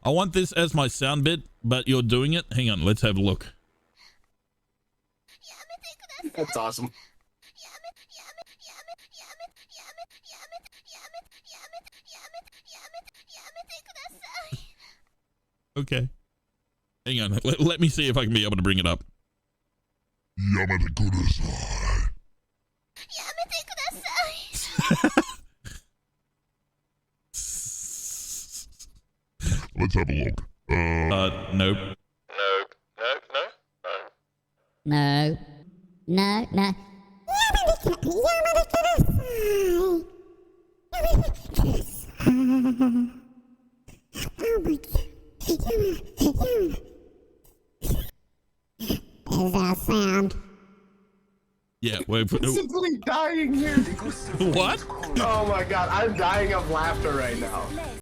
I want this as my sound bit, but you're doing it. Hang on, let's have a look. That's awesome. Okay. Hang on. Let me see if I can be able to bring it up. Let's have a look. Nope. No. No, no. Is that sound? Yeah, wait. I'm simply dying here. What? Oh my god, I'm dying of laughter right now.